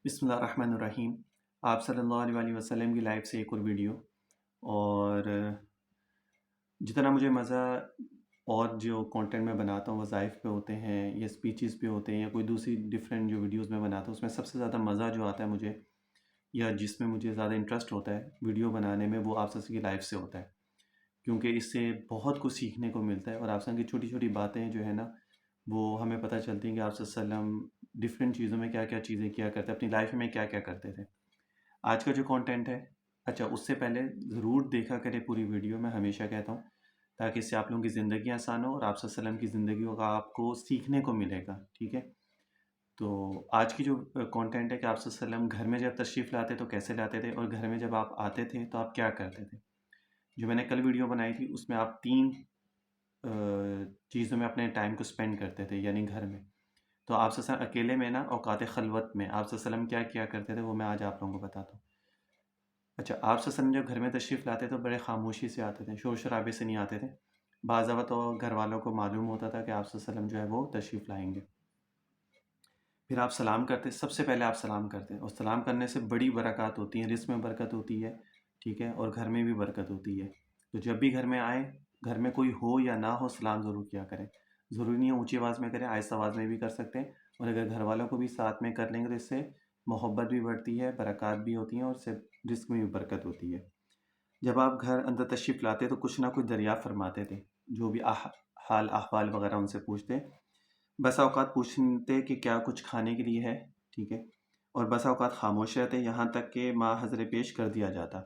بسم اللہ الرحمن الرحیم۔ آپ صلی اللہ علیہ وسلم کی لائف سے ایک اور ویڈیو، اور جتنا مجھے مزہ اور جو کانٹینٹ میں بناتا ہوں وظائف پہ ہوتے ہیں یا اسپیچز پہ ہوتے ہیں یا کوئی دوسری ڈیفرنٹ جو ویڈیوز میں بناتا ہوں، اس میں سب سے زیادہ مزہ جو آتا ہے مجھے، یا جس میں مجھے زیادہ انٹرسٹ ہوتا ہے ویڈیو بنانے میں، وہ آپ صلی اللہ علیہ وسلم کی لائف سے ہوتا ہے، کیونکہ اس سے بہت کچھ سیکھنے کو ملتا ہے، اور آپ صلی اللہ علیہ وسلم کی چھوٹی چھوٹی باتیں جو ہے نا، وہ ہمیں پتہ چلتی ہیں کہ آپ صلی اللہ علیہ وسلم ڈفرینٹ چیزوں میں کیا کیا چیزیں کیا کرتے اپنی لائف میں کیا کیا کرتے تھے۔ آج کا جو کانٹینٹ ہے، اچھا اس سے پہلے ضرور دیکھا کرے پوری ویڈیو، میں ہمیشہ کہتا ہوں، تاکہ اس سے آپ لوگوں کی زندگی آسان ہو اور آپ صلی اللہ علیہ وسلم کی زندگیوں کا آپ کو سیکھنے کو ملے گا، ٹھیک ہے؟ تو آج کی جو کانٹینٹ ہے کہ آپ صلی اللہ علیہ وسلم گھر میں جب تشریف لاتے تو کیسے لاتے تھے، اور گھر میں جب آپ آتے تھے تو آپ کیا کرتے تھے۔ جو میں نے کل ویڈیو بنائی تھی اس میں آپ تین چیزوں میں اپنے ٹائم کو سپینڈ کرتے تھے، یعنی گھر میں۔ تو آپ صلی اللہ علیہ وسلم اکیلے میں نا، اوقات خلوت میں آپ صلی اللہ علیہ وسلم کیا کیا کرتے تھے، وہ میں آج آپ لوگوں کو بتاتا ہوں۔ اچھا، آپ صلی اللہ علیہ وسلم جب گھر میں تشریف لاتے تو بڑے خاموشی سے آتے تھے، شور شرابے سے نہیں آتے تھے۔ بعض اوقات تو گھر والوں کو معلوم ہوتا تھا کہ آپ صلی اللہ علیہ وسلم جو ہے وہ تشریف لائیں گے۔ پھر آپ سلام کرتے، سب سے پہلے آپ سلام کرتے، اور سلام کرنے سے بڑی برکات ہوتی ہیں، رزق میں برکت ہوتی ہے، ٹھیک ہے، اور گھر میں بھی برکت ہوتی ہے۔ تو جب بھی گھر میں آئیں، گھر میں کوئی ہو یا نہ ہو، سلام ضرور کیا کریں۔ ضروری نہیں ہے اونچی آواز میں کریں، آہستہ آواز میں بھی کر سکتے ہیں، اور اگر گھر والوں کو بھی ساتھ میں کر لیں گے تو اس سے محبت بھی بڑھتی ہے، برکات بھی ہوتی ہیں، اور اس سے رزق میں بھی برکت ہوتی ہے۔ جب آپ گھر اندر تشریف لاتے تو کچھ نہ کچھ دریافت فرماتے تھے، جو بھی حال احوال وغیرہ ان سے پوچھتے۔ بس اوقات پوچھتے کہ کیا کچھ کھانے کے لیے ہے، ٹھیک ہے، اور بس اوقات خاموش رہتے یہاں تک کہ ما حضر پیش کر دیا جاتا۔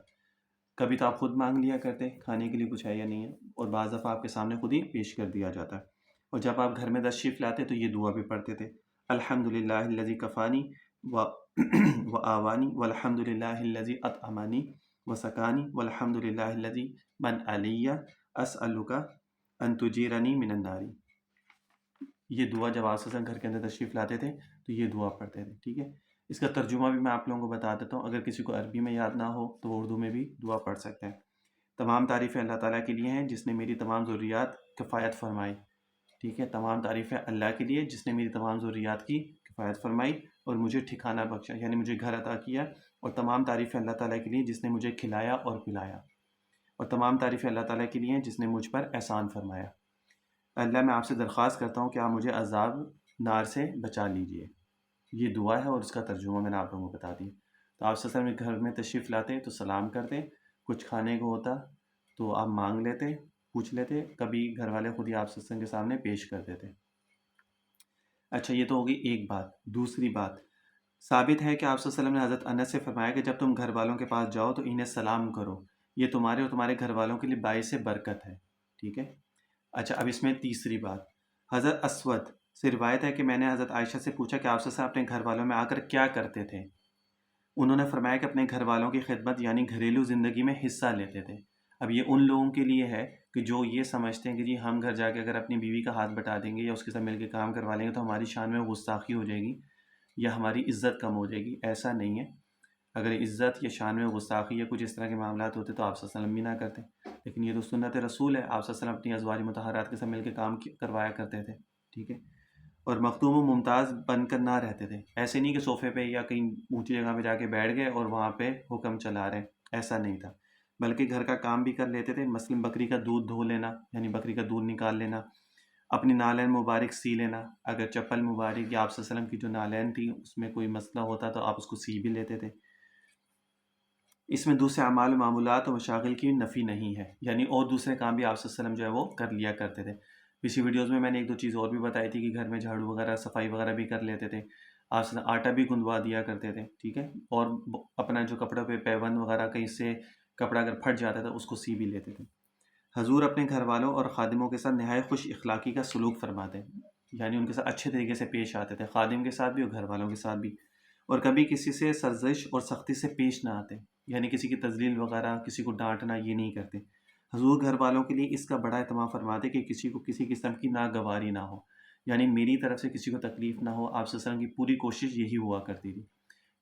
کبھی تو آپ خود مانگ لیا کرتے کھانے کے لیے کچھ ہے یا نہیں ہے، اور بعض دفعہ آپ کے سامنے خود ہی پیش کر دیا جاتا۔ اور جب آپ گھر میں تشریف لاتے تو یہ دعا بھی پڑھتے تھے، الحمد للہ الذی کفانی و آوانی والحمد للہ الذی اطعمانی و سکانی والحمد للہ الذی من علیہ اسألک ان تجیرنی من النار۔ یہ دعا جب آپ سے گھر کے اندر تشریف لاتے تھے تو یہ دعا پڑھتے تھے، ٹھیک ہے۔ اس کا ترجمہ بھی میں آپ لوگوں کو بتا دیتا ہوں، اگر کسی کو عربی میں یاد نہ ہو تو وہ اردو میں بھی دعا پڑھ سکتے ہیں۔ تمام تعریفیں اللہ تعالیٰ کے لیے ہیں جس نے میری تمام ضروریات کفایت فرمائی، ٹھیک ہے۔ تمام تعریفیں اللہ کے لیے جس نے میری تمام ضروریات کی کفایت فرمائی اور مجھے ٹھکانہ بخشا، یعنی مجھے گھر عطا کیا۔ اور تمام تعریفیں اللہ تعالیٰ کے لیے جس نے مجھے کھلایا اور پلایا، اور تمام تعریفیں اللہ تعالیٰ کے لیے ہیں جس نے مجھ پر احسان فرمایا۔ اللہ، میں آپ سے درخواست کرتا ہوں کہ آپ مجھے عذاب نار سے بچا لیجئے۔ یہ دعا ہے، اور اس کا ترجمہ میں نے آپ لوگوں کو بتا دیا۔ تو آپ صلی اللہ علیہ وسلم گھر میں تشریف لاتے تو سلام کرتے، کچھ کھانے کو ہوتا تو آپ مانگ لیتے، پوچھ لیتے، کبھی گھر والے خود ہی آپ صلی اللہ علیہ وسلم کے سامنے پیش کر دیتے۔ اچھا، یہ تو ہوگی ایک بات۔ دوسری بات، ثابت ہے کہ آپ صلی اللہ علیہ وسلم نے حضرت انس سے فرمایا کہ جب تم گھر والوں کے پاس جاؤ تو انہیں سلام کرو، یہ تمہارے اور تمہارے گھر والوں کے لیے باعث برکت ہے، ٹھیک ہے۔ اچھا، اب اس میں تیسری بات، حضرت اسود سے روایت ہے کہ میں نے حضرت عائشہ سے پوچھا کہ آپ صلی اللہ علیہ وسلم اپنے گھر والوں میں آ کر کیا کرتے تھے۔ انہوں نے فرمایا کہ اپنے گھر والوں کی خدمت یعنی گھریلو زندگی میں حصہ لیتے تھے۔ اب یہ ان لوگوں کے لیے ہے کہ جو یہ سمجھتے ہیں کہ جی ہم گھر جا کے اگر اپنی بیوی کا ہاتھ بٹا دیں گے یا اس کے ساتھ مل کے کام کروا لیں گے تو ہماری شان میں گستاخی ہو جائے گی یا ہماری عزت کم ہو جائے گی۔ ایسا نہیں ہے، اگر عزت یا شان میں گستاخی یا کچھ اس طرح کے معاملات ہوتے تو آپ صلی اللہ علیہ وسلم بھی نہ کرتے، لیکن یہ تو سنت رسول ہے، آپ صلی اللہ علیہ وسلم اپنی ازواج مطہرات کے ساتھ مل کے کام کروایا کرتے تھے، ٹھیک ہے۔ اور مخدوم و ممتاز بن کر نہ رہتے تھے، ایسے نہیں کہ صوفے پہ یا کہیں اونچی جگہ پہ جا کے بیٹھ گئے اور وہاں پہ حکم چلا رہے، ایسا نہیں تھا، بلکہ گھر کا کام بھی کر لیتے تھے، مثلا بکری کا دودھ دھو لینا، یعنی بکری کا دودھ نکال لینا، اپنی نالین مبارک سی لینا، اگر چپل مبارک یا آپ صلی اللہ علیہ وسلم کی جو نالین تھی اس میں کوئی مسئلہ ہوتا تو آپ اس کو سی بھی لیتے تھے۔ اس میں دوسرے اعمال و معمولات و مشاغل کی نفی نہیں ہے، یعنی اور دوسرے کام بھی آپ صلی اللہ علیہ وسلم جو ہے وہ کر لیا کرتے تھے۔ پچھلی ویڈیوز میں نے ایک دو چیز اور بھی بتائی تھی کہ گھر میں جھاڑو وغیرہ صفائی وغیرہ بھی کر لیتے تھے، آپ صلی اللہ علیہ وسلم آٹا بھی گندوا دیا کرتے تھے، ٹھیک ہے، اور اپنا جو کپڑوں پہ پیون وغیرہ کہیں سے کپڑا اگر پھٹ جاتا تھا اس کو سی بھی لیتے تھے۔ حضور اپنے گھر والوں اور خادموں کے ساتھ نہایت خوش اخلاقی کا سلوک فرماتے ہیں، یعنی ان کے ساتھ اچھے طریقے سے پیش آتے تھے، خادم کے ساتھ بھی اور گھر والوں کے ساتھ بھی، اور کبھی کسی سے سرزش اور سختی سے پیش نہ آتے، یعنی کسی کی تذلیل وغیرہ، کسی کو ڈانٹنا یہ نہیں کرتے۔ حضور گھر والوں کے لیے اس کا بڑا اہتمام فرماتے کہ کسی کو کسی قسم کی ناگواری نہ ہو، یعنی میری طرف سے کسی کو تکلیف نہ ہو، آپ صلی اللہ علیہ وسلم کی پوری کوشش یہی ہوا کرتی تھی۔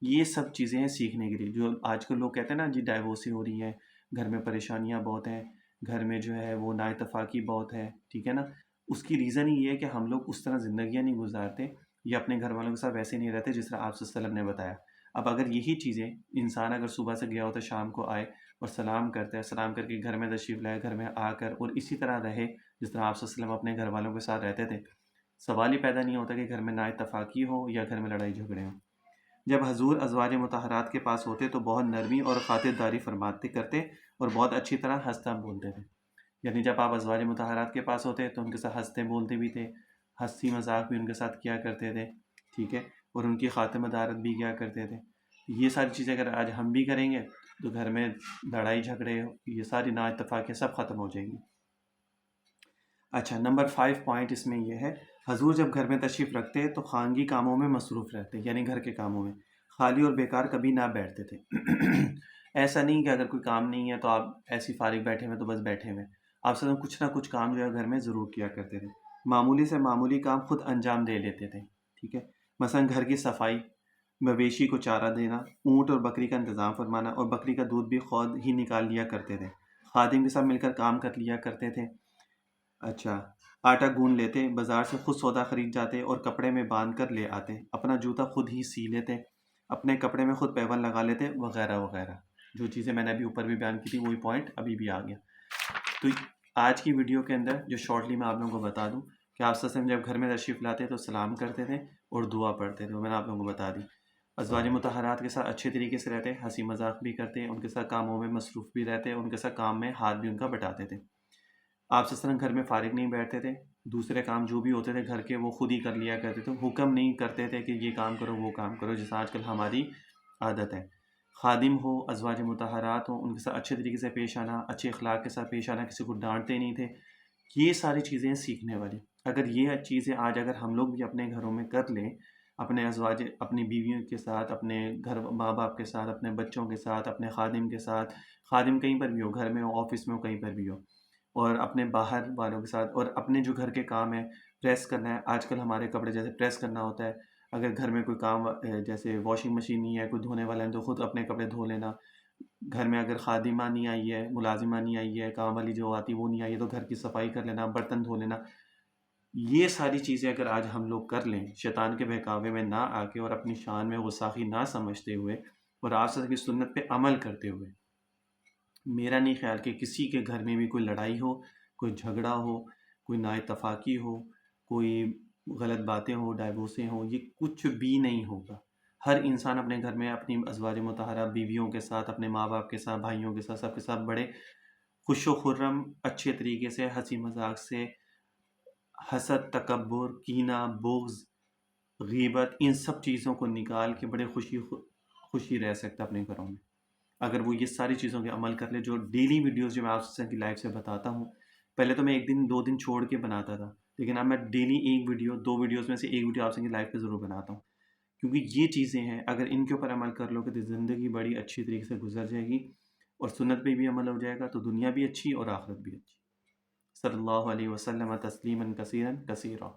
یہ سب چیزیں ہیں سیکھنے کے لیے، جو آج کل لوگ کہتے ہیں نا جی ڈائیورسی ہو رہی ہیں، گھر میں پریشانیاں بہت ہیں، گھر میں جو ہے وہ نا اتفاقی بہت ہے، ٹھیک ہے نا، اس کی ریزن ہی یہ ہے کہ ہم لوگ اس طرح زندگیاں نہیں گزارتے یا اپنے گھر والوں کے ساتھ ویسے نہیں رہتے جس طرح آپ صلی اللہ علیہ وسلم نے بتایا۔ اب اگر یہی چیزیں انسان اگر صبح سے گیا ہوتا ہے شام کو آئے اور سلام کرتے ہیں، سلام کر کے گھر میں تشریف لائے، گھر میں آ کر اور اسی طرح رہے جس طرح آپ صلی اللہ علیہ وسلم اپنے گھر والوں کے ساتھ رہتے تھے، سوال ہی پیدا نہیں ہوتا کہ گھر میں نا اتفاقی ہو یا گھر میں لڑائی جھگڑے ہوں۔ جب حضور ازواج مطہرات کے پاس ہوتے تو بہت نرمی اور خاطرداری فرماتے کرتے اور بہت اچھی طرح ہنستا بولتے تھے۔ یعنی جب آپ ازواج مطہرات کے پاس ہوتے تو ان کے ساتھ ہنستے بولتے بھی تھے، ہنسی مذاق بھی ان کے ساتھ کیا کرتے تھے، ٹھیک ہے، اور ان کی خاتمہ دارت بھی کیا کرتے تھے۔ یہ ساری چیزیں اگر آج ہم بھی کریں گے تو گھر میں لڑائی جھگڑے یہ ساری نا اتفاقیاں سب ختم ہو جائیں گی۔ اچھا، نمبر 5 پوائنٹ اس میں یہ ہے، حضور جب گھر میں تشریف رکھتے تو خانگی کاموں میں مصروف رہتے، یعنی گھر کے کاموں میں خالی اور بیکار کبھی نہ بیٹھتے تھے۔ ایسا نہیں کہ اگر کوئی کام نہیں ہے تو آپ ایسی فارغ بیٹھے ہوئے تو بس بیٹھے ہوئے، آپ سب کچھ نہ کچھ کام جو ہے گھر میں ضرور کیا کرتے تھے۔ معمولی سے معمولی کام خود انجام دے لیتے تھے، ٹھیک ہے، مثلا گھر کی صفائی، مویشی کو چارہ دینا، اونٹ اور بکری کا انتظام فرمانا، اور بکری کا دودھ بھی خود ہی نکال لیا کرتے تھے، خادم کے ساتھ مل کر کام کر لیا کرتے تھے۔ اچھا، آٹا گون لیتے، بازار سے خود سودا خرید جاتے اور کپڑے میں باندھ کر لے آتے، اپنا جوتا خود ہی سی لیتے، اپنے کپڑے میں خود پیبند لگا لیتے، وغیرہ وغیرہ۔ جو چیزیں میں نے ابھی اوپر بھی بیان کی تھی وہی پوائنٹ ابھی بھی آ گیا۔ تو آج کی ویڈیو کے اندر جو شارٹلی میں آپ لوگوں کو بتا دوں کہ آپ صلی اللہ علیہ وسلم جب گھر میں تشریف لاتے تو سلام کرتے تھے اور دعا پڑھتے تھے، وہ میں نے آپ لوگوں کو بتا دی۔ ازواج مطہرات کے ساتھ اچھے طریقے سے رہتے، ہنسی مذاق بھی کرتے، ان کے ساتھ کاموں میں مصروف بھی رہتے، ان کے ساتھ کام میں ہاتھ بھی ان کا بٹاتے تھے۔ آپ صلی اللہ علیہ وسلم گھر میں فارغ نہیں بیٹھتے تھے، دوسرے کام جو بھی ہوتے تھے گھر کے وہ خود ہی کر لیا کرتے تھے، حکم نہیں کرتے تھے کہ یہ کام کرو وہ کام کرو جیسا آج کل ہماری عادت ہے۔ خادم ہو، ازواج مطہرات ہوں، ان کے ساتھ اچھے طریقے سے پیش آنا، اچھے اخلاق کے ساتھ پیش آنا، کسی کو ڈانٹتے نہیں تھے۔ یہ ساری چیزیں سیکھنے والی، اگر یہ چیزیں آج اگر ہم لوگ بھی اپنے گھروں میں کر لیں، اپنے ازواج، اپنی بیویوں کے ساتھ، اپنے گھر ماں باپ کے ساتھ، اپنے بچوں کے ساتھ، اپنے خادم کے ساتھ، خادم کہیں پر بھی ہو، گھر میں ہو، آفس میں ہو، کہیں پر بھی ہو، اور اپنے باہر والوں کے ساتھ، اور اپنے جو گھر کے کام ہیں، پریس کرنا ہے، آج کل ہمارے کپڑے جیسے پریس کرنا ہوتا ہے، اگر گھر میں کوئی کام جیسے واشنگ مشین نہیں ہے، کوئی دھونے والا ہے تو خود اپنے کپڑے دھو لینا، گھر میں اگر خادمہ نہیں آئی ہے، ملازمہ نہیں آئی ہے، کام والی جو آتی وہ نہیں آئی ہے تو گھر کی صفائی کر لینا، برتن دھو لینا۔ یہ ساری چیزیں اگر آج ہم لوگ کر لیں، شیطان کے بہکاوے میں نہ آ کے اور اپنی شان میں غصاخی نہ سمجھتے ہوئے اور آپ کی سنت پہ عمل کرتے ہوئے، میرا نہیں خیال کہ کسی کے گھر میں بھی کوئی لڑائی ہو، کوئی جھگڑا ہو، کوئی نا اتفاقی ہو، کوئی غلط باتیں ہوں، ڈائیورسیں ہوں، یہ کچھ بھی نہیں ہوگا۔ ہر انسان اپنے گھر میں اپنی ازواج مطہرہ بیویوں کے ساتھ، اپنے ماں باپ کے ساتھ، بھائیوں کے ساتھ، سب کے ساتھ بڑے خوش و خرم اچھے طریقے سے، ہنسی مذاق سے، حسد، تکبر، کینہ، بغض، غیبت، ان سب چیزوں کو نکال کے بڑے خوشی رہ سکتا اپنے گھروں میں، اگر وہ یہ ساری چیزوں کے عمل کر لے۔ جو ڈیلی ویڈیوز جو میں آپ کی لائف سے بتاتا ہوں، پہلے تو میں ایک دن 2 دن چھوڑ کے بناتا تھا، لیکن اب میں ڈیلی ایک ویڈیو، 2 ویڈیوز میں سے ایک ویڈیو آپ کی لائف پہ ضرور بناتا ہوں، کیونکہ یہ چیزیں ہیں اگر ان کے اوپر عمل کر لو گے تو زندگی بڑی اچھی طریقے سے گزر جائے گی، اور سنت پہ بھی عمل ہو جائے گا تو دنیا بھی اچھی اور آخرت بھی اچھی۔ صلی اللہ علیہ وسلم تسلیما کثیرا کثیرا۔